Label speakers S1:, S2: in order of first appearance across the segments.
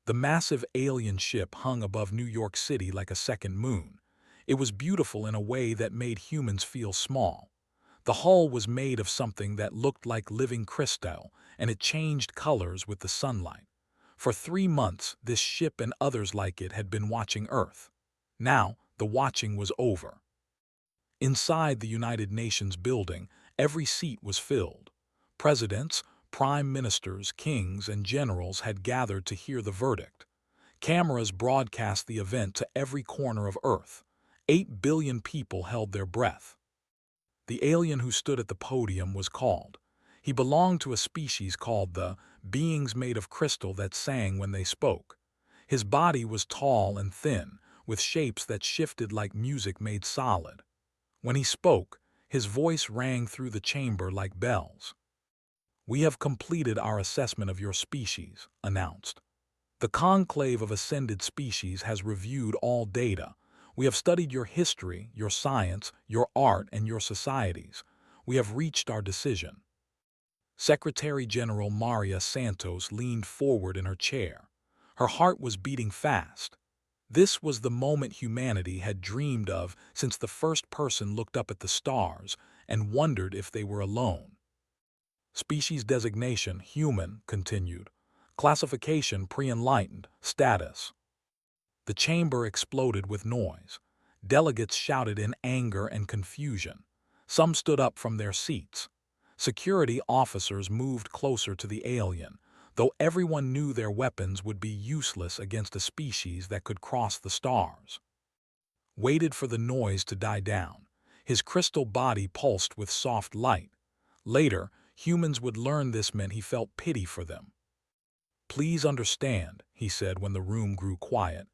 S1: The massive alien ship hung above New York City like a second moon. It was beautiful in a way that made humans feel small. The hull was made of something that looked like living crystal, and it changed colors with the sunlight. For 3 months, this ship and others like it had been watching Earth. Now, the watching was over. Inside the United Nations building, every seat was filled. Presidents, prime ministers, kings, and generals had gathered to hear the verdict. Cameras broadcast the event to every corner of Earth. 8 billion people held their breath. The alien who stood at the podium was called. He belonged to a species called the beings made of crystal that sang when they spoke. His body was tall and thin, with shapes that shifted like music made solid. When he spoke, his voice rang through the chamber like bells. "We have completed our assessment of your species," announced. "The conclave of ascended species has reviewed all data. We have studied your history, your science, your art, and your societies. We have reached our decision." Secretary General Maria Santos leaned forward in her chair. Her heart was beating fast. This was the moment humanity had dreamed of since the first person looked up at the stars and wondered if they were alone. Species designation, human, continued. Classification, pre-enlightened, status. The chamber exploded with noise. Delegates shouted in anger and confusion. Some stood up from their seats. Security officers moved closer to the alien, though everyone knew their weapons would be useless against a species that could cross the stars. Waited for the noise to die down. His crystal body pulsed with soft light. Later, humans would learn this meant he felt pity for them. "Please understand," he said when the room grew quiet.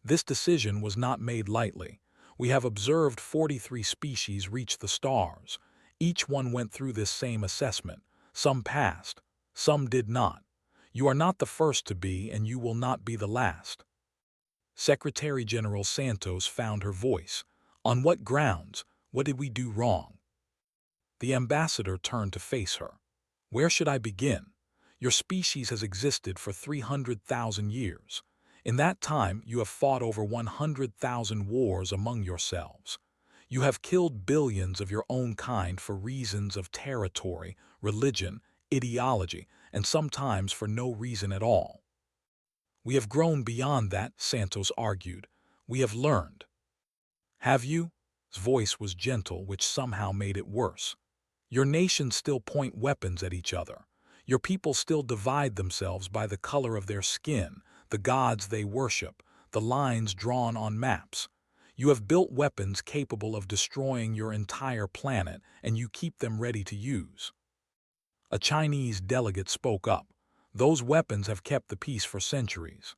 S1: "This decision was not made lightly. We have observed 43 species reach the stars. Each one went through this same assessment. Some passed, some did not. You are not the first to be, and you will not be the last." Secretary General Santos found her voice. "On what grounds? What did we do wrong?" The ambassador turned to face her. "Where should I begin? Your species has existed for 300,000 years. In that time, you have fought over 100,000 wars among yourselves. You have killed billions of your own kind for reasons of territory, religion, ideology, and sometimes for no reason at all. We have grown beyond that," Santos argued. "We have learned." "Have you?" His voice was gentle, which somehow made it worse. "Your nations still point weapons at each other. Your people still divide themselves by the color of their skin, the gods they worship, the lines drawn on maps. You have built weapons capable of destroying your entire planet, and you keep them ready to use." A Chinese delegate spoke up. "Those weapons have kept the peace for centuries."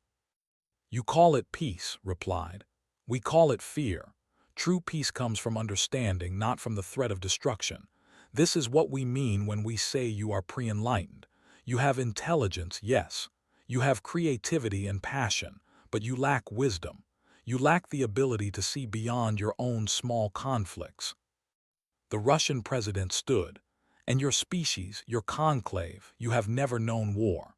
S1: "You call it peace," replied. "We call it fear. True peace comes from understanding, not from the threat of destruction. This is what we mean when we say you are pre-enlightened. You have intelligence, yes. You have creativity and passion, but you lack wisdom. You lack the ability to see beyond your own small conflicts." The Russian president stood. "And your species, your conclave, you have never known war."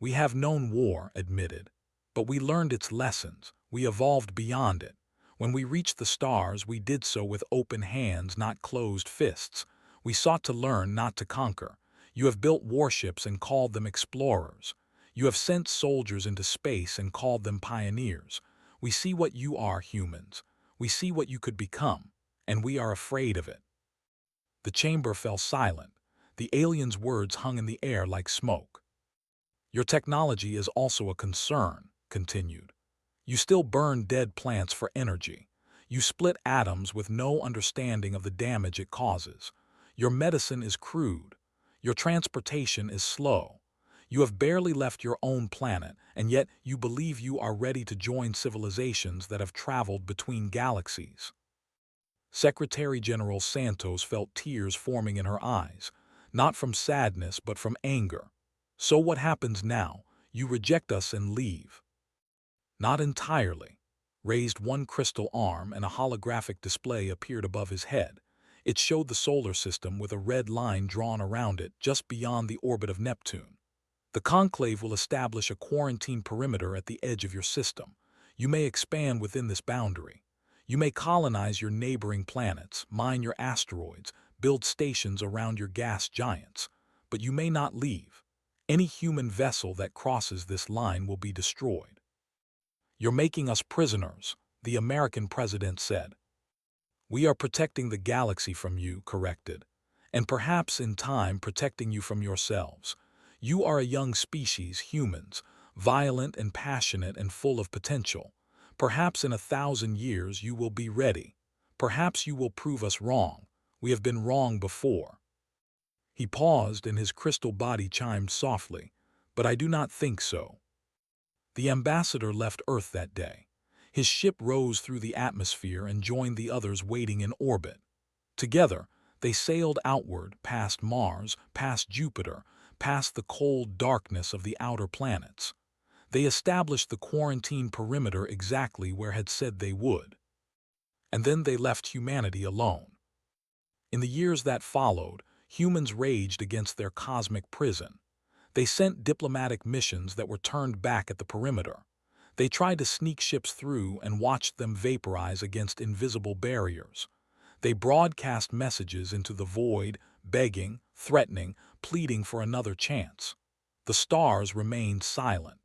S1: "We have known war," admitted. "But we learned its lessons. We evolved beyond it. When we reached the stars, we did so with open hands, not closed fists. We sought to learn, not to conquer. You have built warships and called them explorers. You have sent soldiers into space and called them pioneers. We see what you are, humans. We see what you could become, and we are afraid of it." The chamber fell silent. The alien's words hung in the air like smoke. "Your technology is also a concern," continued. "You still burn dead plants for energy. You split atoms with no understanding of the damage it causes. Your medicine is crude. Your transportation is slow. You have barely left your own planet, and yet you believe you are ready to join civilizations that have traveled between galaxies." Secretary General Santos felt tears forming in her eyes, not from sadness but from anger. "So what happens now? You reject us and leave." "Not entirely." Raised one crystal arm and a holographic display appeared above his head. It showed the solar system with a red line drawn around it just beyond the orbit of Neptune. The Conclave will establish a quarantine perimeter at the edge of your system. You may expand within this boundary. You may colonize your neighboring planets, mine your asteroids, build stations around your gas giants, but you may not leave. Any human vessel that crosses this line will be destroyed. You're making us prisoners, the American president said. We are protecting the galaxy from you, corrected, and perhaps in time protecting you from yourselves. You are a young species, humans, violent and passionate and full of potential. Perhaps in 1,000 years you will be ready. Perhaps you will prove us wrong. We have been wrong before. He paused and his crystal body chimed softly, but I do not think so. The ambassador left Earth that day. His ship rose through the atmosphere and joined the others waiting in orbit. Together, they sailed outward, past Mars, past Jupiter, past the cold darkness of the outer planets. They established the quarantine perimeter exactly where had said they would. And then they left humanity alone. In the years that followed, humans raged against their cosmic prison. They sent diplomatic missions that were turned back at the perimeter. They tried to sneak ships through and watched them vaporize against invisible barriers. They broadcast messages into the void, begging, threatening, pleading for another chance. The stars remained silent.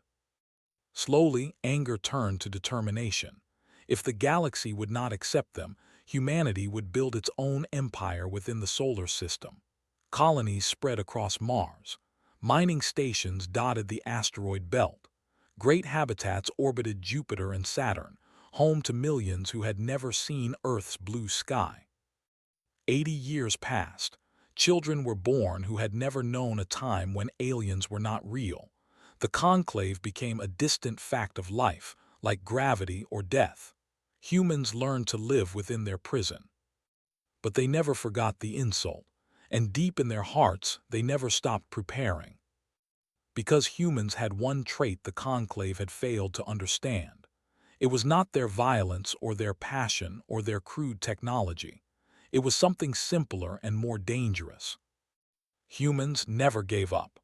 S1: Slowly, anger turned to determination. If the galaxy would not accept them, humanity would build its own empire within the solar system. Colonies spread across Mars. Mining stations dotted the asteroid belt. Great habitats orbited Jupiter and Saturn, home to millions who had never seen Earth's blue sky. 80 years passed. Children were born who had never known a time when aliens were not real. The conclave became a distant fact of life, like gravity or death. Humans learned to live within their prison. But they never forgot the insult, and deep in their hearts they never stopped preparing. Because humans had one trait the conclave had failed to understand. It was not their violence or their passion or their crude technology. It was something simpler and more dangerous. Humans never gave up.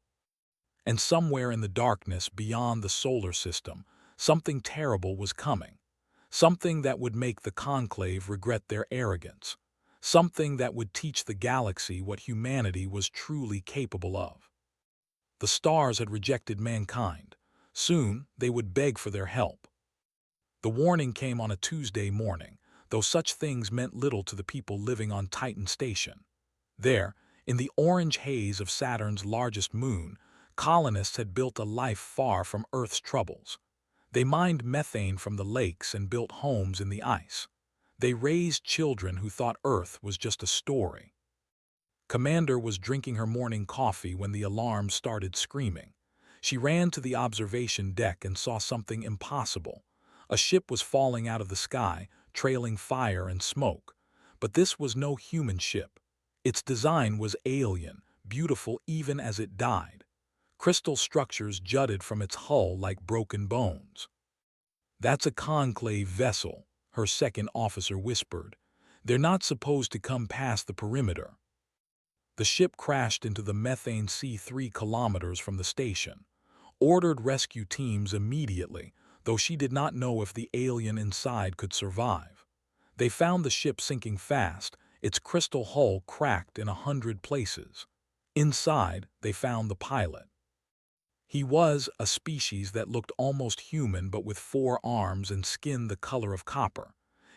S1: And somewhere in the darkness beyond the solar system, something terrible was coming. Something that would make the conclave regret their arrogance. Something that would teach the galaxy what humanity was truly capable of. The stars had rejected mankind. Soon, they would beg for their help. The warning came on a Tuesday morning, though such things meant little to the people living on Titan Station. There, in the orange haze of Saturn's largest moon, colonists had built a life far from Earth's troubles. They mined methane from the lakes and built homes in the ice. They raised children who thought Earth was just a story. Commander was drinking her morning coffee when the alarm started screaming. She ran to the observation deck and saw something impossible. A ship was falling out of the sky, trailing fire and smoke. But this was no human ship. Its design was alien, beautiful even as it died. Crystal structures jutted from its hull like broken bones. "That's a conclave vessel," her second officer whispered. "They're not supposed to come past the perimeter." The ship crashed into the methane sea 3 kilometers from the station. Ordered rescue teams immediately, though she did not know if the alien inside could survive. They found the ship sinking fast, its crystal hull cracked in 100 places. Inside, they found the pilot. He was a species that looked almost human but with 4 arms and skin the color of copper.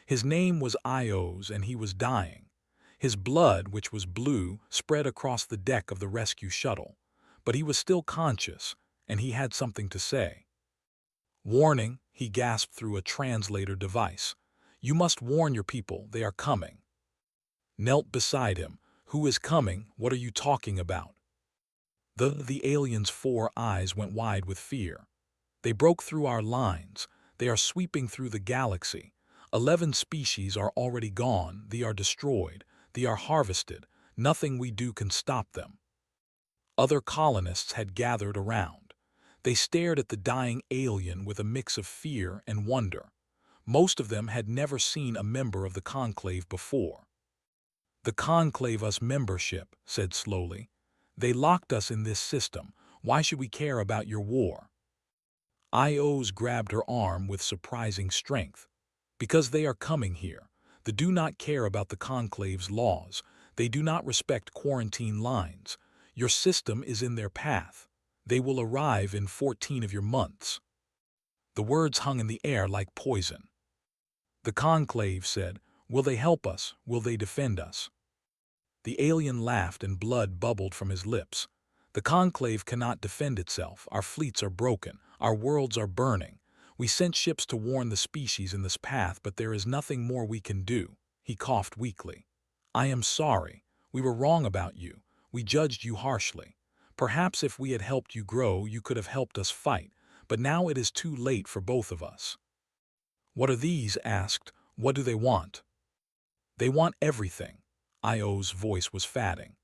S1: His name was Ios and he was dying. His blood, which was blue, spread across the deck of the rescue shuttle. But he was still conscious, and he had something to say. "Warning," he gasped through a translator device. "You must warn your people, they are coming." Knelt beside him. "Who is coming? What are you talking about?" The alien's 4 eyes went wide with fear. "They broke through our lines. They are sweeping through the galaxy. 11 species are already gone. They are destroyed. They are harvested. Nothing we do can stop them." Other colonists had gathered around. They stared at the dying alien with a mix of fear and wonder. Most of them had never seen a member of the conclave before. "The conclave us membership," said slowly. "They locked us in this system. Why should we care about your war? Ios grabbed her arm with surprising strength. Because they are coming here. They do not care about the Conclave's laws. They do not respect quarantine lines. Your system is in their path. They will arrive in 14 of your months. The words hung in the air like poison. The Conclave said, "Will they help us? Will they defend us?" The alien laughed and blood bubbled from his lips. The Conclave cannot defend itself. Our fleets are broken. Our worlds are burning. We sent ships to warn the species in this path, but there is nothing more we can do. He coughed weakly. I am sorry. We were wrong about you. We judged you harshly. Perhaps if we had helped you grow, you could have helped us fight, but now it is too late for both of us. What are these? Asked. What do they want? They want everything. Io's voice was fatting.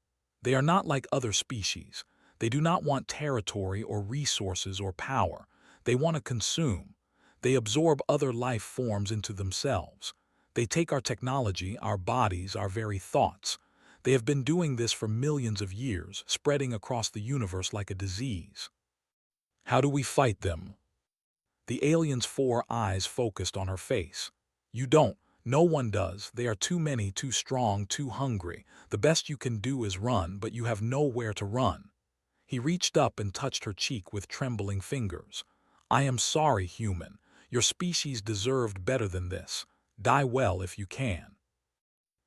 S1: They are not like other species. They do not want territory or resources or power. They want to consume. They absorb other life forms into themselves. They take our technology, our bodies, our very thoughts. They have been doing this for millions of years, spreading across the universe like a disease. How do we fight them? The alien's 4 eyes focused on her face. You don't. No one does. They are too many, too strong, too hungry. The best you can do is run, but you have nowhere to run. He reached up and touched her cheek with trembling fingers. I am sorry, human. Your species deserved better than this. Die well if you can.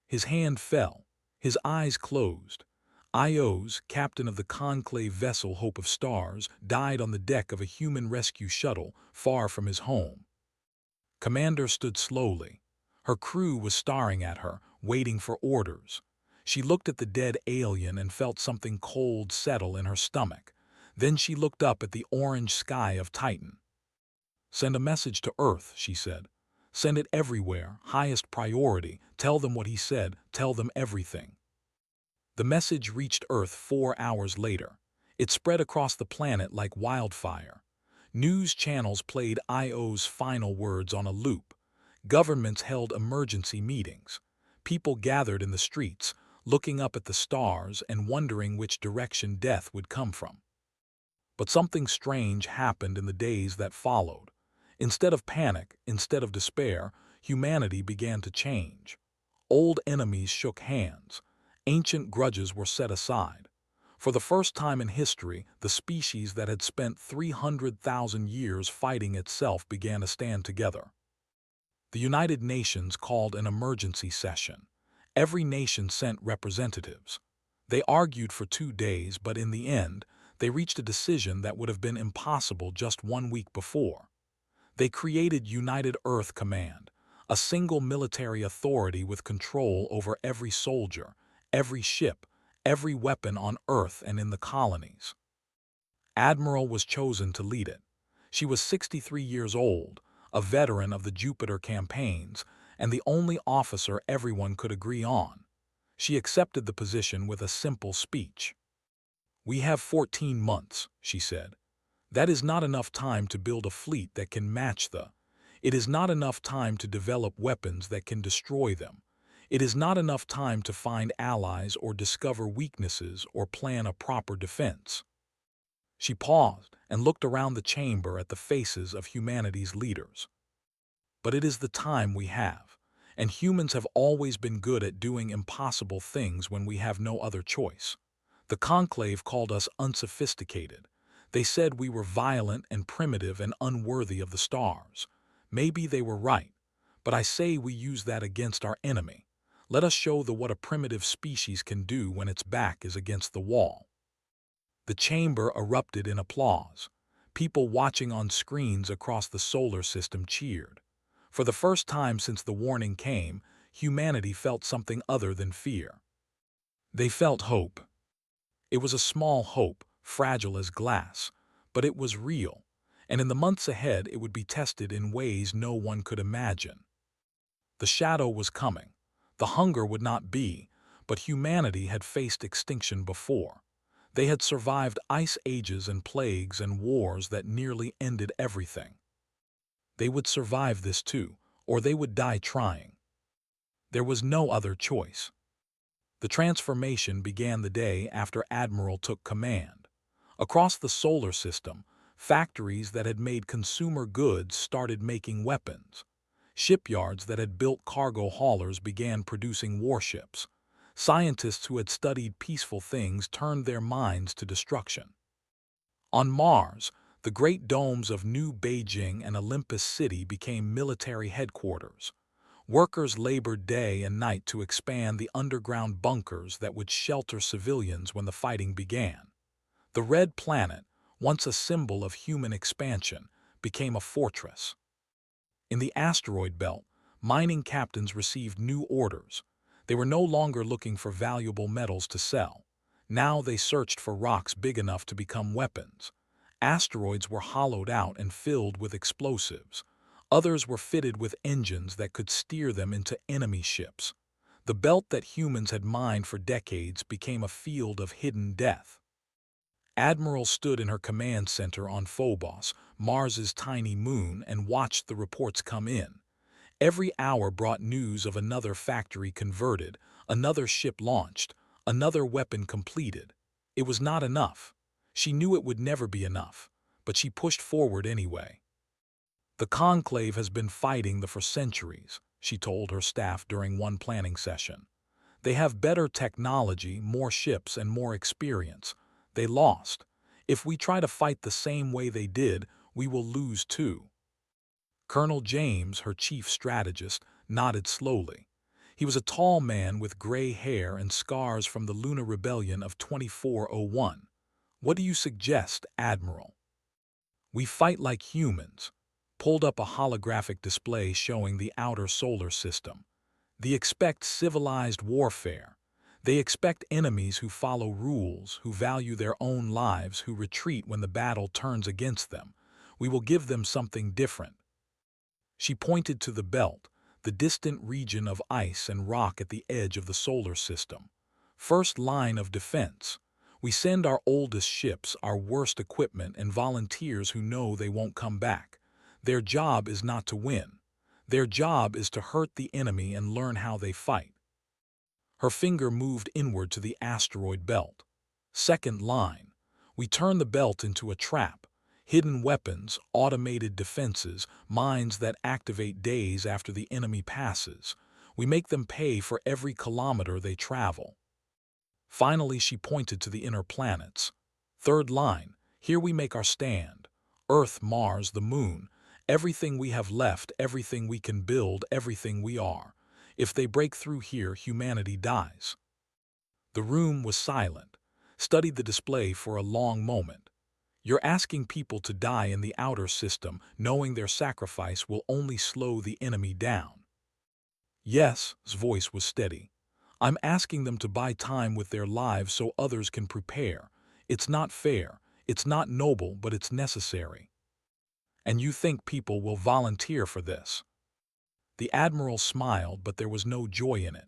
S1: His hand fell. His eyes closed. Ios, captain of the Conclave vessel Hope of Stars, died on the deck of a human rescue shuttle far from his home. Commander stood slowly. Her crew was staring at her, waiting for orders. She looked at the dead alien and felt something cold settle in her stomach. Then she looked up at the orange sky of Titan. Send a message to Earth, she said. Send it everywhere, highest priority. Tell them what he said, tell them everything. The message reached Earth 4 hours later. It spread across the planet like wildfire. News channels played Io's final words on a loop. Governments held emergency meetings. People gathered in the streets, looking up at the stars and wondering which direction death would come from. But something strange happened in the days that followed. Instead of panic, instead of despair, humanity began to change. Old enemies shook hands. Ancient grudges were set aside. For the first time in history, the species that had spent 300,000 years fighting itself began to stand together. The United Nations called an emergency session. Every nation sent representatives. They argued for 2 days, but in the end, they reached a decision that would have been impossible just 1 week before. They created United Earth Command, a single military authority with control over every soldier, every ship, every weapon on Earth and in the colonies. Admiral was chosen to lead it. She was 63 years old, a veteran of the Jupiter campaigns, and the only officer everyone could agree on. She accepted the position with a simple speech. We have 14 months, she said. That is not enough time to build a fleet that can match the. It is not enough time to develop weapons that can destroy them. It is not enough time to find allies or discover weaknesses or plan a proper defense. She paused and looked around the chamber at the faces of humanity's leaders. But it is the time we have, and humans have always been good at doing impossible things when we have no other choice. The Conclave called us unsophisticated. They said we were violent and primitive and unworthy of the stars. Maybe they were right, but I say we use that against our enemy. Let us show what a primitive species can do when its back is against the wall. The chamber erupted in applause. People watching on screens across the solar system cheered. For the first time since the warning came, humanity felt something other than fear. They felt hope. It was a small hope, fragile as glass, but it was real, and in the months ahead it would be tested in ways no one could imagine. The shadow was coming. The hunger would not be, but humanity had faced extinction before. They had survived ice ages and plagues and wars that nearly ended everything. They would survive this too, or they would die trying. There was no other choice. The transformation began the day after Admiral took command. Across the solar system, factories that had made consumer goods started making weapons. Shipyards that had built cargo haulers began producing warships. Scientists who had studied peaceful things turned their minds to destruction. On Mars, the great domes of New Beijing and Olympus City became military headquarters. Workers labored day and night to expand the underground bunkers that would shelter civilians when the fighting began. The Red Planet, once a symbol of human expansion, became a fortress. In the asteroid belt, mining captains received new orders. They were no longer looking for valuable metals to sell. Now they searched for rocks big enough to become weapons. Asteroids were hollowed out and filled with explosives. Others were fitted with engines that could steer them into enemy ships. The belt that humans had mined for decades became a field of hidden death. Admiral stood in her command center on Phobos, Mars's tiny moon, and watched the reports come in. Every hour brought news of another factory converted, another ship launched, another weapon completed. It was not enough. She knew it would never be enough, but she pushed forward anyway. The Conclave has been fighting for centuries, she told her staff during one planning session. They have better technology, more ships, and more experience. They lost. If we try to fight the same way they did, we will lose too. Colonel James, her chief strategist, nodded slowly. He was a tall man with gray hair and scars from the Lunar Rebellion of 2401. What do you suggest, Admiral? We fight like humans. Pulled up a holographic display showing the outer solar system. They expect civilized warfare. They expect enemies who follow rules, who value their own lives, who retreat when the battle turns against them. We will give them something different. She pointed to the belt, the distant region of ice and rock at the edge of the solar system. First line of defense. We send our oldest ships, our worst equipment, and volunteers who know they won't come back. Their job is not to win. Their job is to hurt the enemy and learn how they fight. Her finger moved inward to the asteroid belt. Second line. We turn the belt into a trap. Hidden weapons, automated defenses, mines that activate days after the enemy passes. We make them pay for every kilometer they travel. Finally, she pointed to the inner planets. Third line. Here we make our stand. Earth, Mars, the moon. Everything we have left, everything we can build, everything we are. If they break through here, humanity dies. The room was silent. Studied the display for a long moment. You're asking people to die in the outer system, knowing their sacrifice will only slow the enemy down. Yes, his voice was steady. I'm asking them to buy time with their lives so others can prepare. It's not fair, it's not noble, but it's necessary. And you think people will volunteer for this? The Admiral smiled, but there was no joy in it.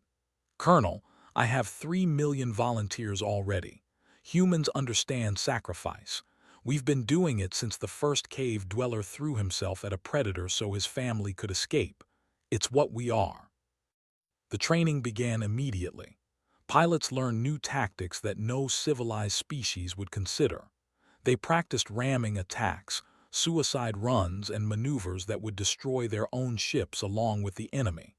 S1: Colonel, I have 3 million volunteers already. Humans understand sacrifice. We've been doing it since the first cave dweller threw himself at a predator so his family could escape. It's what we are. The training began immediately. Pilots learned new tactics that no civilized species would consider. They practiced ramming attacks, suicide runs, and maneuvers that would destroy their own ships along with the enemy.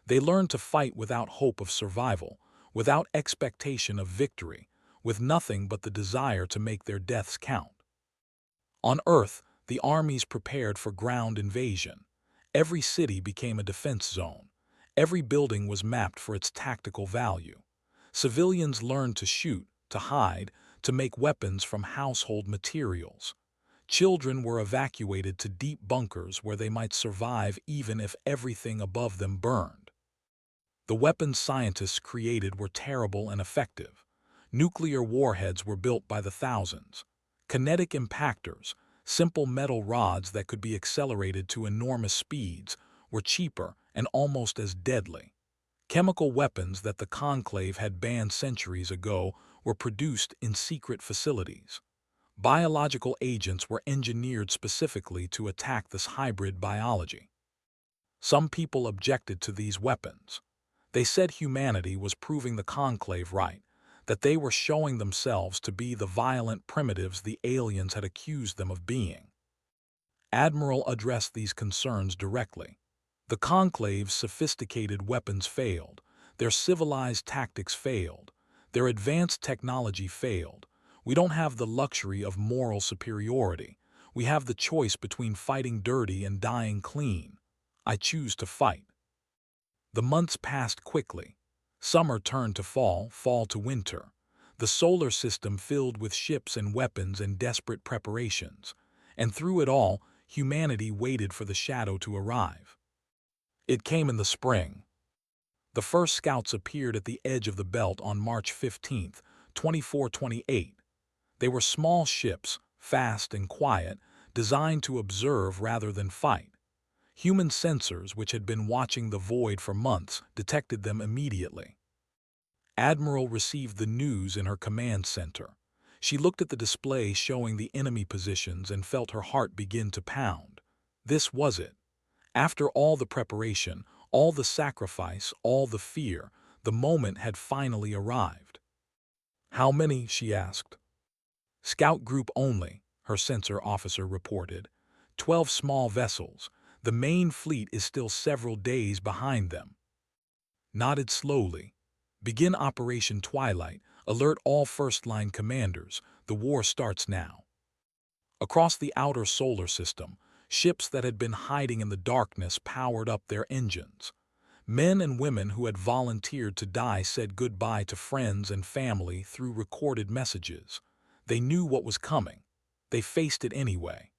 S1: They learned to fight without hope of survival, without expectation of victory, with nothing but the desire to make their deaths count. On Earth, the armies prepared for ground invasion. Every city became a defense zone. Every building was mapped for its tactical value. Civilians learned to shoot, to hide, to make weapons from household materials. Children were evacuated to deep bunkers where they might survive even if everything above them burned. The weapons scientists created were terrible and effective. Nuclear warheads were built by the thousands. Kinetic impactors, simple metal rods that could be accelerated to enormous speeds, were cheaper and almost as deadly. Chemical weapons that the Conclave had banned centuries ago were produced in secret facilities. Biological agents were engineered specifically to attack this hybrid biology. Some people objected to these weapons. They said humanity was proving the Conclave right, that they were showing themselves to be the violent primitives the aliens had accused them of being. Admiral addressed these concerns directly. The Conclave's sophisticated weapons failed, their civilized tactics failed, their advanced technology failed. We don't have the luxury of moral superiority. We have the choice between fighting dirty and dying clean. I choose to fight. The months passed quickly. Summer turned to fall, fall to winter. The solar system filled with ships and weapons and desperate preparations. And through it all, humanity waited for the shadow to arrive. It came in the spring. The first scouts appeared at the edge of the belt on March 15, 2428. They were small ships, fast and quiet, designed to observe rather than fight. Human sensors, which had been watching the void for months, detected them immediately. Admiral received the news in her command center. She looked at the display showing the enemy positions and felt her heart begin to pound. This was it. After all the preparation, all the sacrifice, all the fear, the moment had finally arrived. "How many?" she asked. "Scout group only," her sensor officer reported. 12 small vessels. The main fleet is still several days behind them. Nodded slowly. "Begin Operation Twilight. Alert all first-line commanders. The war starts now." Across the outer solar system, ships that had been hiding in the darkness powered up their engines. Men and women who had volunteered to die said goodbye to friends and family through recorded messages. They knew what was coming. They faced it anyway.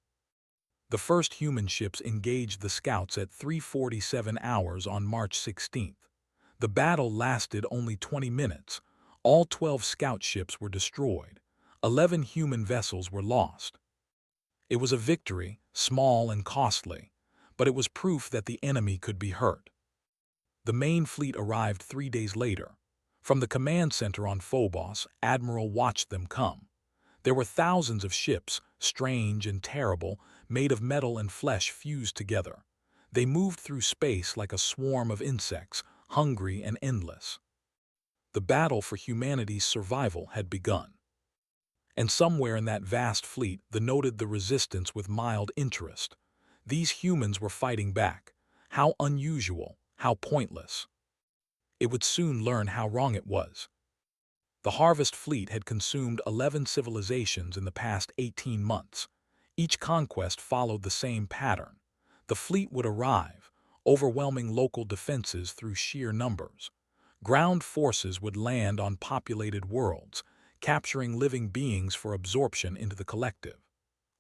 S1: The first human ships engaged the scouts at 3:47 hours on March 16. The battle lasted only 20 minutes. All 12 scout ships were destroyed. 11 human vessels were lost. It was a victory, small and costly, but it was proof that the enemy could be hurt. The main fleet arrived 3 days later. From the command center on Phobos, Admiral watched them come. There were thousands of ships, strange and terrible, made of metal and flesh fused together. They moved through space like a swarm of insects, hungry and endless. The battle for humanity's survival had begun. And somewhere in that vast fleet, noted the resistance with mild interest. These humans were fighting back. How unusual, how pointless. It would soon learn how wrong it was. The Harvest Fleet had consumed 11 civilizations in the past 18 months. Each conquest followed the same pattern. The fleet would arrive, overwhelming local defenses through sheer numbers. Ground forces would land on populated worlds, capturing living beings for absorption into the collective.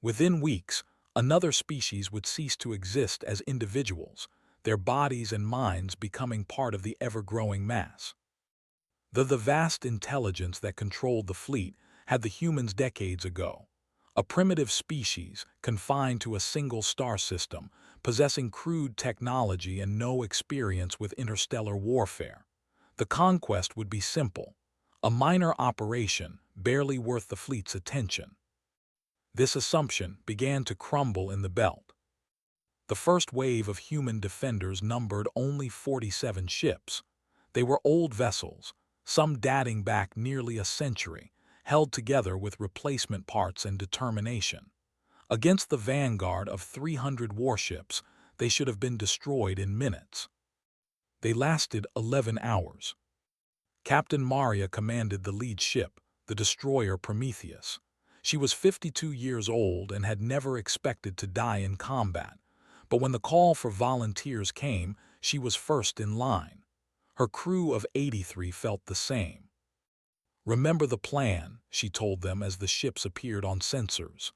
S1: Within weeks, another species would cease to exist as individuals, their bodies and minds becoming part of the ever-growing mass. The vast intelligence that controlled the fleet had the humans decades ago. A primitive species, confined to a single star system, possessing crude technology and no experience with interstellar warfare. The conquest would be simple. A minor operation, barely worth the fleet's attention. This assumption began to crumble in the belt. The first wave of human defenders numbered only 47 ships. They were old vessels, some dating back nearly a century, held together with replacement parts and determination. Against the vanguard of 300 warships, they should have been destroyed in minutes. They lasted 11 hours. Captain Maria commanded the lead ship, the destroyer Prometheus. She was 52 years old and had never expected to die in combat, but when the call for volunteers came, she was first in line. Her crew of 83 felt the same. "Remember the plan," she told them as the ships appeared on sensors.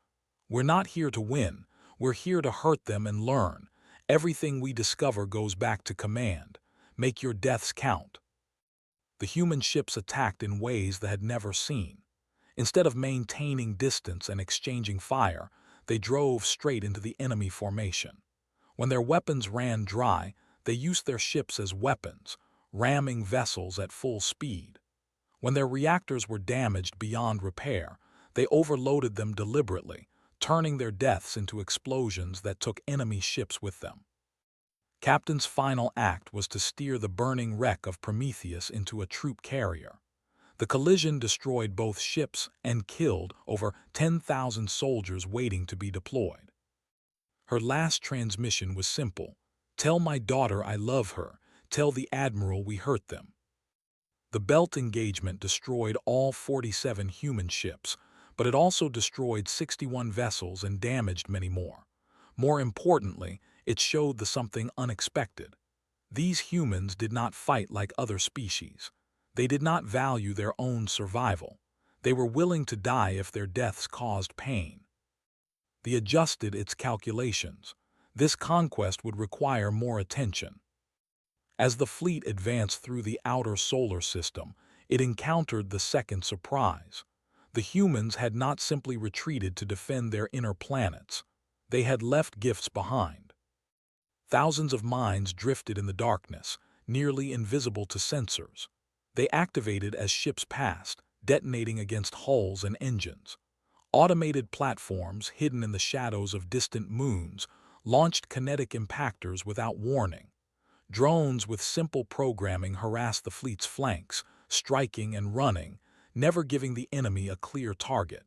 S1: "We're not here to win. We're here to hurt them and learn. Everything we discover goes back to command. Make your deaths count." The human ships attacked in ways they had never seen. Instead of maintaining distance and exchanging fire, they drove straight into the enemy formation. When their weapons ran dry, they used their ships as weapons, ramming vessels at full speed. When their reactors were damaged beyond repair, they overloaded them deliberately, turning their deaths into explosions that took enemy ships with them. Captain's final act was to steer the burning wreck of Prometheus into a troop carrier. The collision destroyed both ships and killed over 10,000 soldiers waiting to be deployed. Her last transmission was simple: "Tell my daughter I love her. Tell the Admiral we hurt them." The belt engagement destroyed all 47 human ships, but it also destroyed 61 vessels and damaged many more. More importantly, it showed the something unexpected. These humans did not fight like other species. They did not value their own survival. They were willing to die if their deaths caused pain. They adjusted its calculations. This conquest would require more attention. As the fleet advanced through the outer solar system, it encountered the second surprise. The humans had not simply retreated to defend their inner planets. They had left gifts behind. Thousands of mines drifted in the darkness, nearly invisible to sensors. They activated as ships passed, detonating against hulls and engines. Automated platforms hidden in the shadows of distant moons launched kinetic impactors without warning. Drones with simple programming harassed the fleet's flanks, striking and running, never giving the enemy a clear target.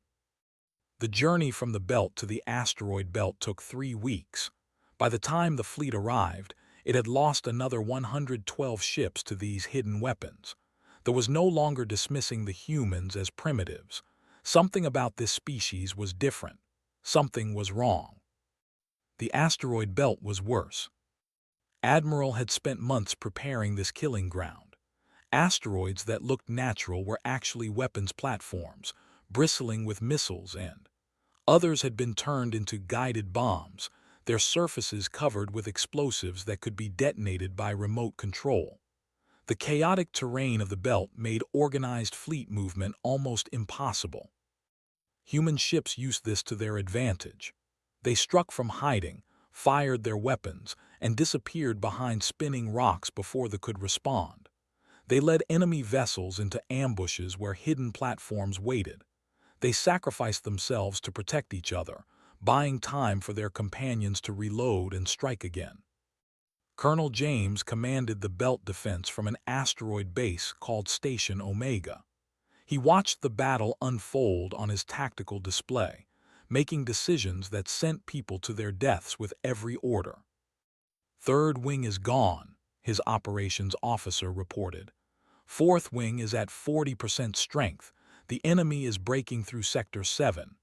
S1: The journey from the belt to the asteroid belt took 3 weeks. By the time the fleet arrived, it had lost another 112 ships to these hidden weapons. There was no longer dismissing the humans as primitives. Something about this species was different. Something was wrong. The asteroid belt was worse. Admiral had spent months preparing this killing ground. Asteroids that looked natural were actually weapons platforms, bristling with missiles, and others had been turned into guided bombs, their surfaces covered with explosives that could be detonated by remote control. The chaotic terrain of the belt made organized fleet movement almost impossible. Human ships used this to their advantage. They struck from hiding, fired their weapons, and disappeared behind spinning rocks before they could respond. They led enemy vessels into ambushes where hidden platforms waited. They sacrificed themselves to protect each other, buying time for their companions to reload and strike again. Colonel James commanded the belt defense from an asteroid base called Station Omega. He watched the battle unfold on his tactical display, making decisions that sent people to their deaths with every order. "Third wing is gone," his operations officer reported. "Fourth wing is at 40% strength. The enemy is breaking through Sector 7.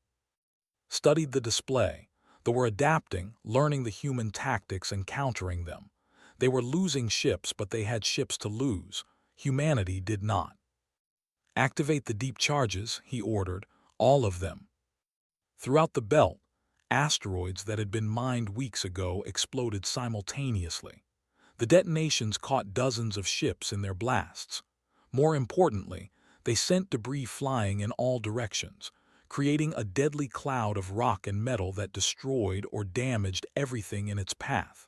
S1: Studied the display. They were adapting, learning the human tactics and countering them. They were losing ships, but they had ships to lose. Humanity did not. "Activate the deep charges," he ordered, "all of them." Throughout the belt, asteroids that had been mined weeks ago exploded simultaneously. The detonations caught dozens of ships in their blasts. More importantly, they sent debris flying in all directions, creating a deadly cloud of rock and metal that destroyed or damaged everything in its path.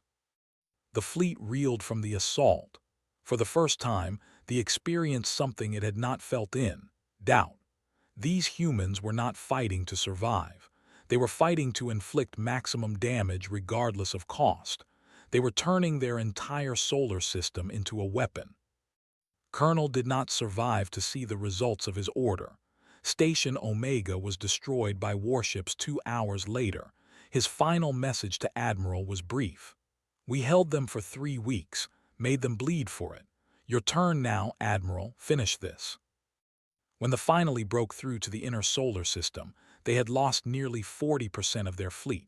S1: The fleet reeled from the assault. For the first time, they experienced something it had not felt in: doubt. These humans were not fighting to survive. They were fighting to inflict maximum damage regardless of cost. They were turning their entire solar system into a weapon. Colonel did not survive to see the results of his order. Station Omega was destroyed by warships 2 hours later. His final message to Admiral was brief: "We held them for 3 weeks, made them bleed for it. Your turn now, Admiral, finish this." When they finally broke through to the inner solar system, they had lost nearly 40% of their fleet.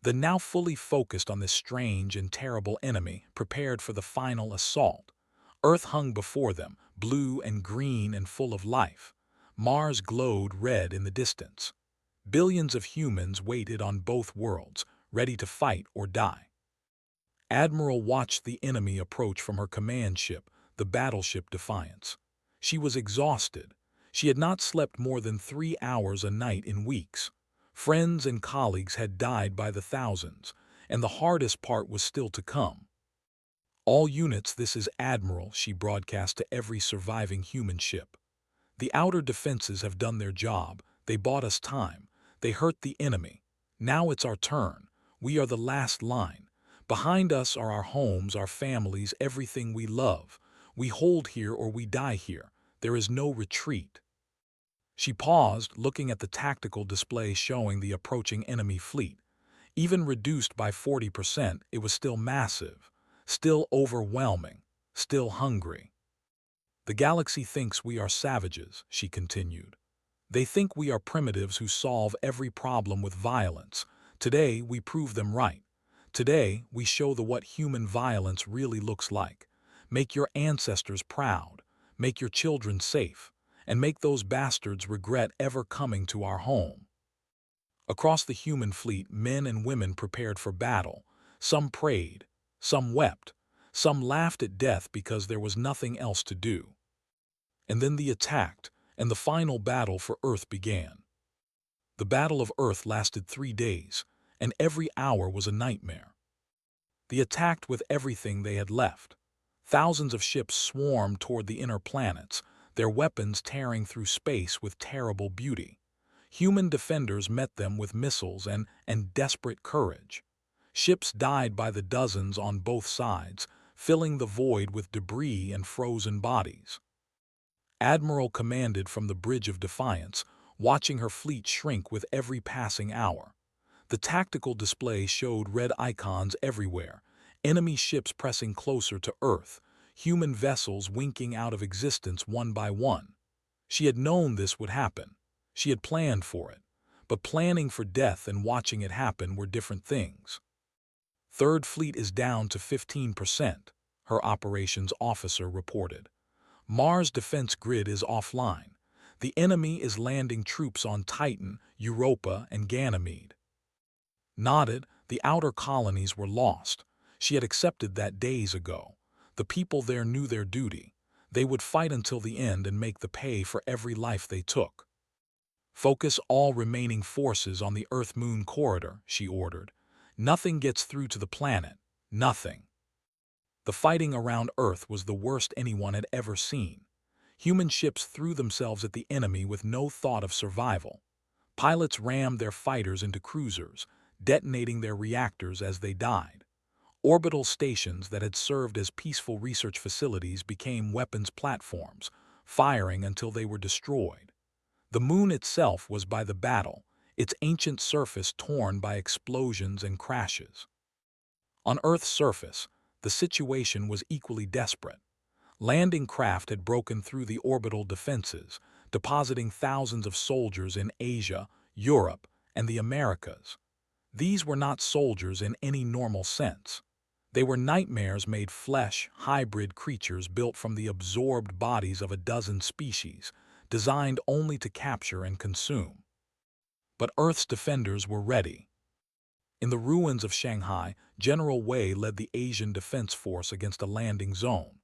S1: They now fully focused on this strange and terrible enemy, prepared for the final assault. Earth hung before them, blue and green and full of life. Mars glowed red in the distance. Billions of humans waited on both worlds, ready to fight or die. Admiral watched the enemy approach from her command ship, the battleship Defiance. She was exhausted. She had not slept more than 3 hours a night in weeks. Friends and colleagues had died by the thousands, and the hardest part was still to come. "All units, this is Admiral," she broadcast to every surviving human ship. "The outer defenses have done their job. They bought us time. They hurt the enemy. Now it's our turn. We are the last line. Behind us are our homes, our families, everything we love. We hold here or we die here. There is no retreat. She paused, looking at the tactical display showing the approaching enemy fleet. Even reduced by 40%, it was still massive, still overwhelming, still hungry. The galaxy thinks we are savages, she continued. They think we are primitives who solve every problem with violence. Today, we prove them right. Today, we show what human violence really looks like. Make your ancestors proud, make your children safe, and make those bastards regret ever coming to our home. Across the human fleet, men and women prepared for battle. Some prayed, some wept, some laughed at death because there was nothing else to do. And then the attack, and the final battle for Earth began. The Battle of Earth lasted 3 days, and every hour was a nightmare. They attacked with everything they had left. Thousands of ships swarmed toward the inner planets, their weapons tearing through space with terrible beauty. Human defenders met them with missiles and desperate courage. Ships died by the dozens on both sides, filling the void with debris and frozen bodies. Admiral commanded from the Bridge of Defiance, watching her fleet shrink with every passing hour. The tactical display showed red icons everywhere, enemy ships pressing closer to Earth, human vessels winking out of existence one by one. She had known this would happen. She had planned for it. But planning for death and watching it happen were different things. Third Fleet is down to 15%, her operations officer reported. Mars' defense grid is offline. The enemy is landing troops on Titan, Europa, and Ganymede. Nodded, the outer colonies were lost. She had accepted that days ago. The people there knew their duty. They would fight until the end and make the pay for every life they took. Focus all remaining forces on the Earth-Moon corridor, she ordered. Nothing gets through to the planet. Nothing. The fighting around Earth was the worst anyone had ever seen. Human ships threw themselves at the enemy with no thought of survival. Pilots rammed their fighters into cruisers, detonating their reactors as they died. Orbital stations that had served as peaceful research facilities became weapons platforms, firing until they were destroyed. The moon itself was by the battle, its ancient surface torn by explosions and crashes. On Earth's surface, the situation was equally desperate. Landing craft had broken through the orbital defenses, depositing thousands of soldiers in Asia, Europe, and the Americas. These were not soldiers in any normal sense. They were nightmares-made flesh, hybrid creatures built from the absorbed bodies of a dozen species, designed only to capture and consume. But Earth's defenders were ready. In the ruins of Shanghai, General Wei led the Asian Defense Force against a landing zone.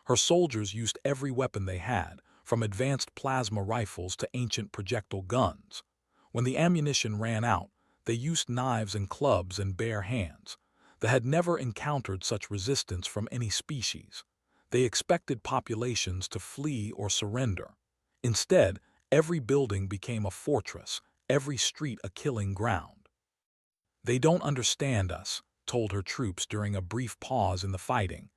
S1: Her soldiers used every weapon they had, from advanced plasma rifles to ancient projectile guns. When the ammunition ran out, they used knives and clubs and bare hands. They had never encountered such resistance from any species. They expected populations to flee or surrender. Instead, every building became a fortress, every street a killing ground. They don't understand us, told her troops during a brief pause in the fighting.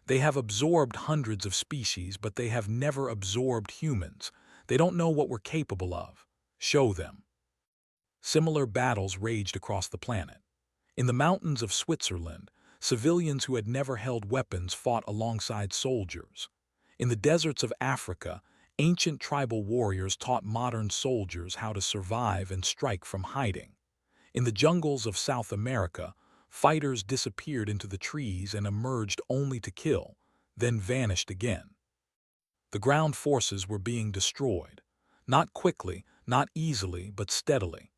S1: They have absorbed hundreds of species, but they have never absorbed humans. They don't know what we're capable of. Show them. Similar battles raged across the planet. In the mountains of Switzerland, civilians who had never held weapons fought alongside soldiers. In the deserts of Africa, ancient tribal warriors taught modern soldiers how to survive and strike from hiding. In the jungles of South America, fighters disappeared into the trees and emerged only to kill, then vanished again. The ground forces were being destroyed. Not quickly, not easily, but steadily.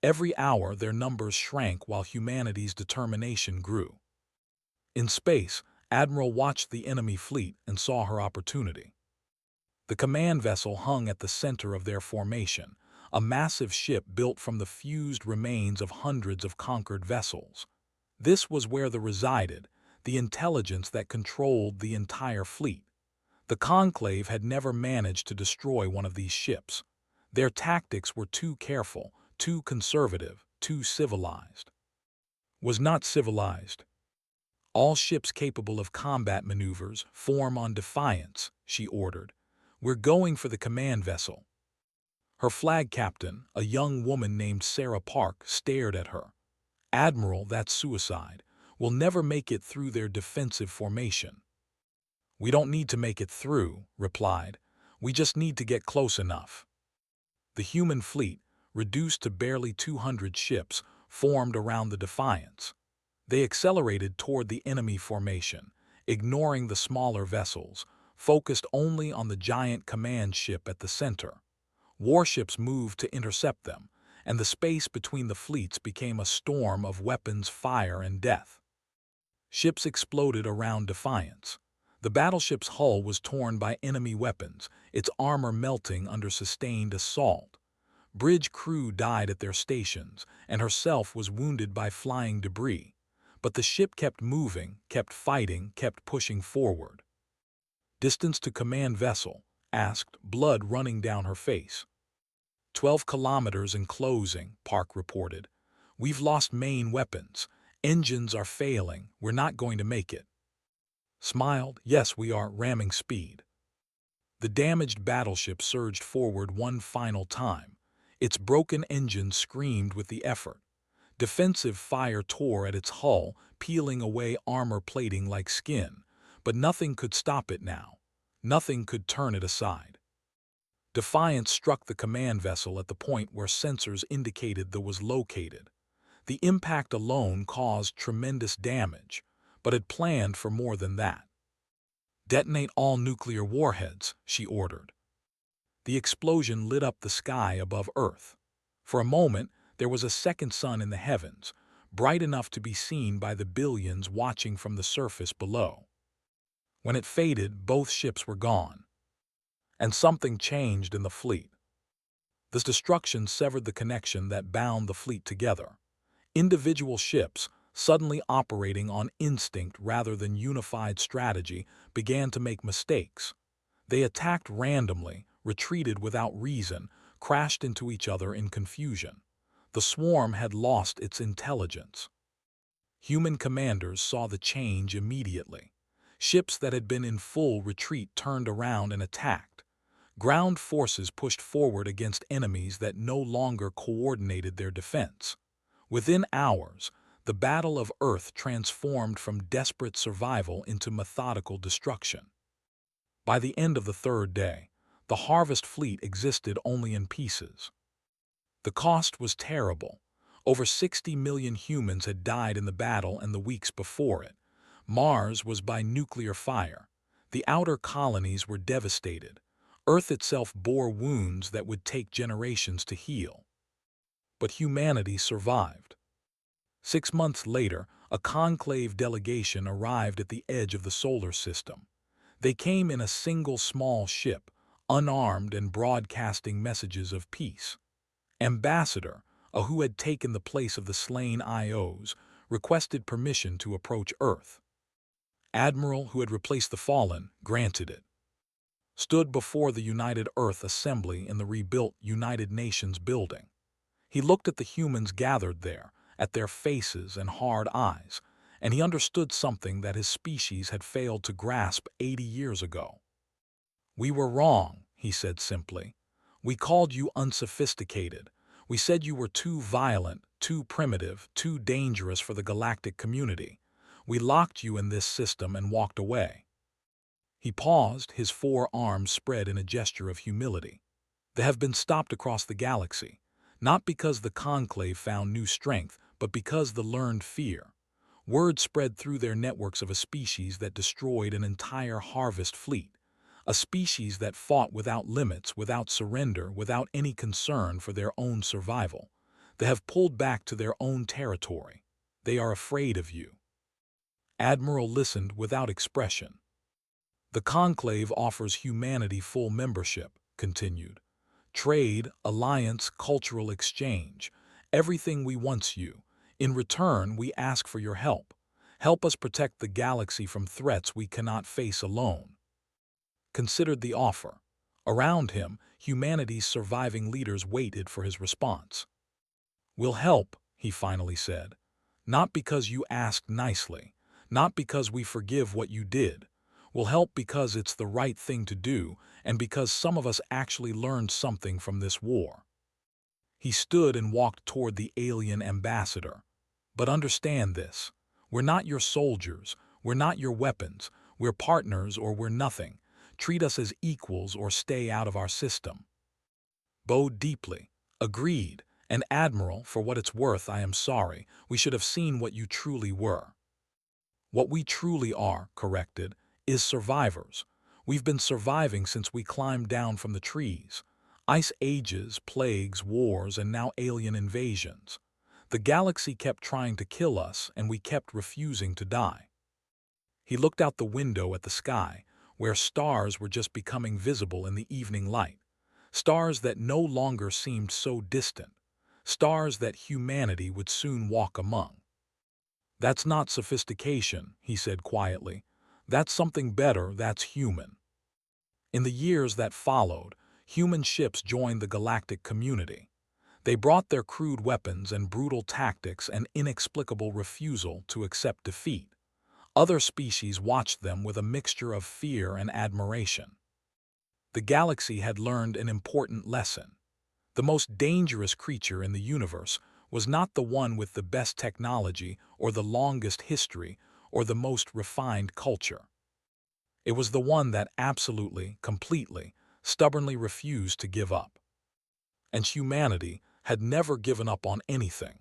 S1: Every hour their numbers shrank while humanity's determination grew. In space, Admiral watched the enemy fleet and saw her opportunity. The command vessel hung at the center of their formation, a massive ship built from the fused remains of hundreds of conquered vessels. This was where they resided, the intelligence that controlled the entire fleet. The Conclave had never managed to destroy one of these ships. Their tactics were too careful, too conservative, too civilized. Was not civilized. All ships capable of combat maneuvers form on defiance, she ordered. We're going for the command vessel. Her flag captain, a young woman named Sarah Park, stared at her. Admiral, that's suicide. We'll never make it through their defensive formation. We don't need to make it through, replied. We just need to get close enough. The human fleet, reduced to barely 200 ships, formed around the Defiance. They accelerated toward the enemy formation, ignoring the smaller vessels, focused only on the giant command ship at the center. Warships moved to intercept them, and the space between the fleets became a storm of weapons, fire, and death. Ships exploded around Defiance. The battleship's hull was torn by enemy weapons, its armor melting under sustained assault. Bridge crew died at their stations, and herself was wounded by flying debris. But the ship kept moving, kept fighting, kept pushing forward. Distance to command vessel, asked, blood running down her face. 12 kilometers in closing, Park reported. We've lost main weapons. Engines are failing. We're not going to make it. Smiled, yes, we are, ramming speed. The damaged battleship surged forward one final time. Its broken engine screamed with the effort. Defensive fire tore at its hull, peeling away armor plating like skin. But nothing could stop it now. Nothing could turn it aside. Defiance struck the command vessel at the point where sensors indicated it was located. The impact alone caused tremendous damage, but it planned for more than that. Detonate all nuclear warheads, she ordered. The explosion lit up the sky above Earth. For a moment, there was a second sun in the heavens, bright enough to be seen by the billions watching from the surface below. When it faded, both ships were gone. And something changed in the fleet. This destruction severed the connection that bound the fleet together. Individual ships, suddenly operating on instinct rather than unified strategy, began to make mistakes. They attacked randomly, retreated without reason, crashed into each other in confusion. The swarm had lost its intelligence. Human commanders saw the change immediately. Ships that had been in full retreat turned around and attacked. Ground forces pushed forward against enemies that no longer coordinated their defense. Within hours, the Battle of Earth transformed from desperate survival into methodical destruction. By the end of the third day, the Harvest Fleet existed only in pieces. The cost was terrible. Over 60 million humans had died in the battle and the weeks before it. Mars was by nuclear fire. The outer colonies were devastated. Earth itself bore wounds that would take generations to heal. But humanity survived. 6 months later, a conclave delegation arrived at the edge of the solar system. They came in a single small ship, unarmed and broadcasting messages of peace. Ambassador, who had taken the place of the slain IOs, requested permission to approach Earth. Admiral, who had replaced the fallen, granted it. Stood before the United Earth Assembly in the rebuilt United Nations building. He looked at the humans gathered there, at their faces and hard eyes, and he understood something that his species had failed to grasp 80 years ago. We were wrong, he said simply. We called you unsophisticated. We said you were too violent, too primitive, too dangerous for the galactic community. We locked you in this system and walked away. He paused, his 4 arms spread in a gesture of humility. They have been stopped across the galaxy, not because the conclave found new strength, but because the learned fear. Word spread through their networks of a species that destroyed an entire harvest fleet, a species that fought without limits, without surrender, without any concern for their own survival. They have pulled back to their own territory. They are afraid of you. Admiral listened without expression. The conclave offers humanity full membership, continued. Trade, alliance, cultural exchange, everything we want you. In return, we ask for your help. Help us protect the galaxy from threats we cannot face alone. Considered the offer. Around him, humanity's surviving leaders waited for his response. We'll help, he finally said. Not because you asked nicely, not because we forgive what you did. We'll help because it's the right thing to do and because some of us actually learned something from this war." He stood and walked toward the alien ambassador. "But understand this. We're not your soldiers. We're not your weapons. We're partners or we're nothing. Treat us as equals or stay out of our system." Bowed deeply. "Agreed. And Admiral, for what it's worth, I am sorry. We should have seen what you truly were." "What we truly are," corrected, "is survivors. We've been surviving since we climbed down from the trees. Ice ages, plagues, wars, and now alien invasions. The galaxy kept trying to kill us, and we kept refusing to die." He looked out the window at the sky, where stars were just becoming visible in the evening light. Stars that no longer seemed so distant. Stars that humanity would soon walk among. "That's not sophistication," he said quietly. "That's something better, that's human." In the years that followed, human ships joined the galactic community. They brought their crude weapons and brutal tactics and inexplicable refusal to accept defeat. Other species watched them with a mixture of fear and admiration. The galaxy had learned an important lesson. The most dangerous creature in the universe was not the one with the best technology or the longest history or the most refined culture. It was the one that absolutely, completely, stubbornly refused to give up. And humanity had never given up on anything.